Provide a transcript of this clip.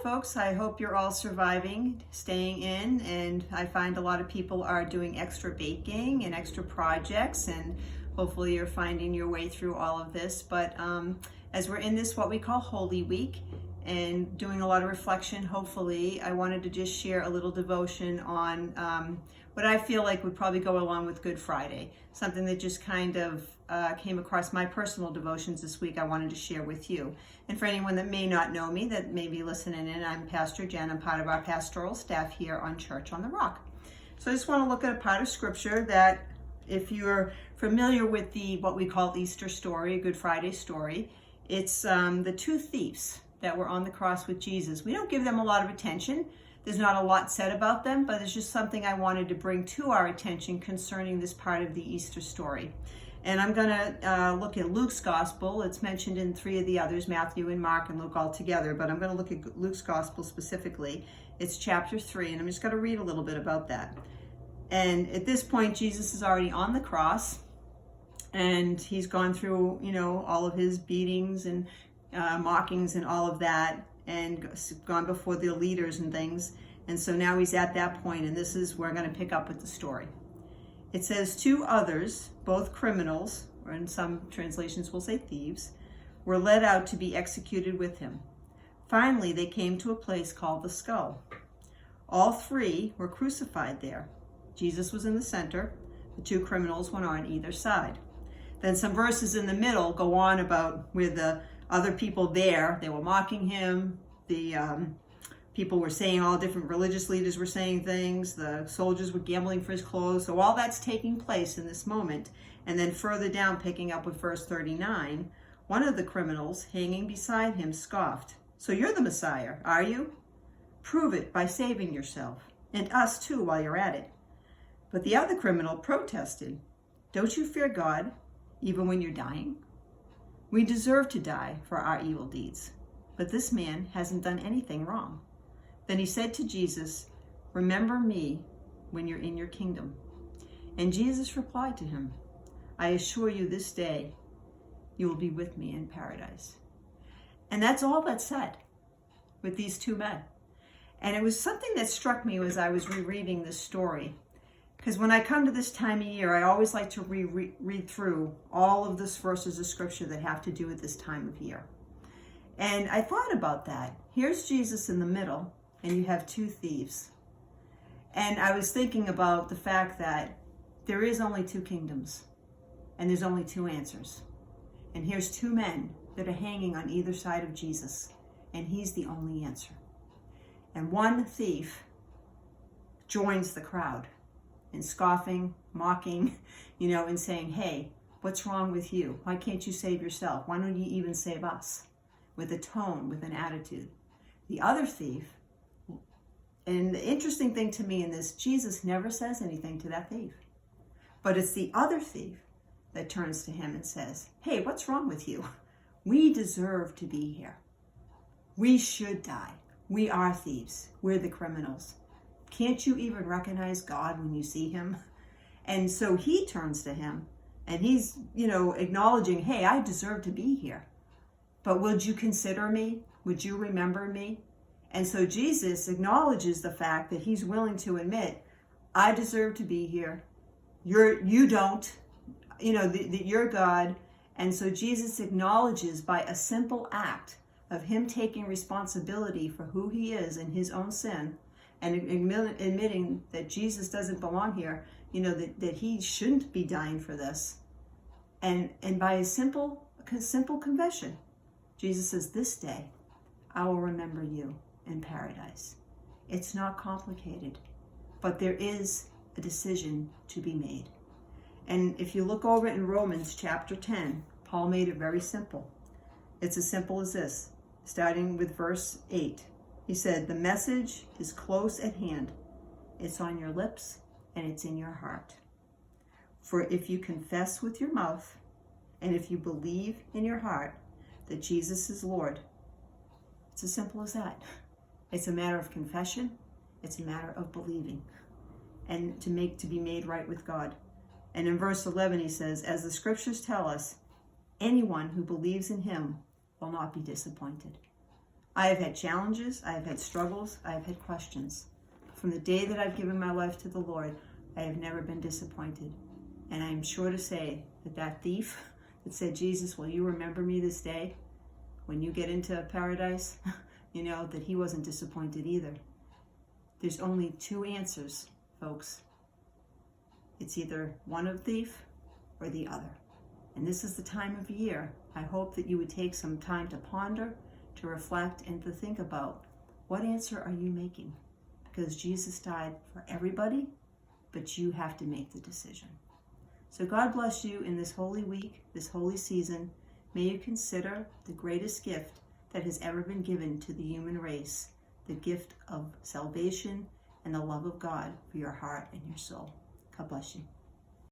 folks. I hope you're all surviving, staying in, and I find a lot of people are doing extra baking and extra projects, and hopefully you're finding your way through all of this. But as we're in this, what we call Holy Week, and doing a lot of reflection, hopefully, I wanted to just share a little devotion on what I feel like would probably go along with Good Friday. Something that just kind of came across my personal devotions this week I wanted to share with you. And for anyone that may not know me, that may be listening in, I'm Pastor Jen. I'm part of our pastoral staff here on Church on the Rock. So I just want to look at a part of scripture that, if you're familiar with the what we call Easter story, Good Friday story, it's the two thieves that were on the cross with Jesus. We don't give them a lot of attention. There's not a lot said about them, but it's just something I wanted to bring to our attention concerning this part of the Easter story. And I'm going to look at Luke's gospel. It's mentioned in three of the others, Matthew and Mark and Luke all together, but I'm going to look at Luke's gospel specifically. It's chapter 3, and I'm just going to read a little bit about that. And at this point, Jesus is already on the cross, and he's gone through, all of his beatings and mockings and all of that, and gone before the leaders and things. And so now he's at that point, and this is where we're going to pick up with the story. It says, 2 others, both criminals, or in some translations will say thieves, were led out to be executed with him. Finally, they came to a place called the Skull. All 3 were crucified there. Jesus was in the center. The 2 criminals went on either side. Then some verses in the middle go on about where the other people there, they were mocking him. The people were saying, all different religious leaders were saying things. The soldiers were gambling for his clothes. So all that's taking place in this moment. And then further down, picking up with verse 39, one of the criminals hanging beside him scoffed. So you're the Messiah, are you? Prove it by saving yourself, and us too while you're at it. But the other criminal protested, don't you fear God, even when you're dying? We deserve to die for our evil deeds, but this man hasn't done anything wrong. Then he said to Jesus, remember me when you're in your kingdom. And Jesus replied to him, I assure you this day you will be with me in paradise. And that's all that's said with these 2 men. And it was something that struck me as I was rereading this story. Because when I come to this time of year, I always like to read through all of these verses of scripture that have to do with this time of year. And I thought about that. Here's Jesus in the middle, and you have 2 thieves. And I was thinking about the fact that there is only 2 kingdoms, and there's only 2 answers. And here's 2 men that are hanging on either side of Jesus, and he's the only answer. And one thief joins the crowd in scoffing, mocking, and saying, hey, what's wrong with you? Why can't you save yourself? Why don't you even save us? With a tone, with an attitude. The other thief, and the interesting thing to me in this, Jesus never says anything to that thief. But it's the other thief that turns to him and says, hey, what's wrong with you? We deserve to be here. We should die. We are thieves. We're the criminals. Can't you even recognize God when you see him? And so he turns to him, and he's, acknowledging, hey, I deserve to be here. But would you consider me? Would you remember me? And so Jesus acknowledges the fact that he's willing to admit, I deserve to be here. You don't, you're God. And so Jesus acknowledges by a simple act of him taking responsibility for who he is in his own sin, and admitting that Jesus doesn't belong here, that he shouldn't be dying for this. And by a simple confession, Jesus says, this day, I will remember you in paradise. It's not complicated, but there is a decision to be made. And if you look over in Romans chapter 10, Paul made it very simple. It's as simple as this, starting with verse 8. He said, the message is close at hand. It's on your lips and it's in your heart. For if you confess with your mouth and if you believe in your heart that Jesus is Lord, it's as simple as that. It's a matter of confession. It's a matter of believing and to be made right with God. And in verse 11, he says, as the scriptures tell us, anyone who believes in him will not be disappointed. I have had challenges, I have had struggles, I have had questions. From the day that I've given my life to the Lord, I have never been disappointed. And I am sure to say that that thief that said, Jesus, will you remember me this day when you get into paradise? You know, that he wasn't disappointed either. There's only two answers, folks. It's either one of thief or the other. And this is the time of year. I hope that you would take some time to ponder, to reflect, and to think about what answer are you making? Because Jesus died for everybody, but you have to make the decision. So God bless you in this holy week, this holy season. May you consider the greatest gift that has ever been given to the human race, the gift of salvation and the love of God for your heart and your soul. God bless you.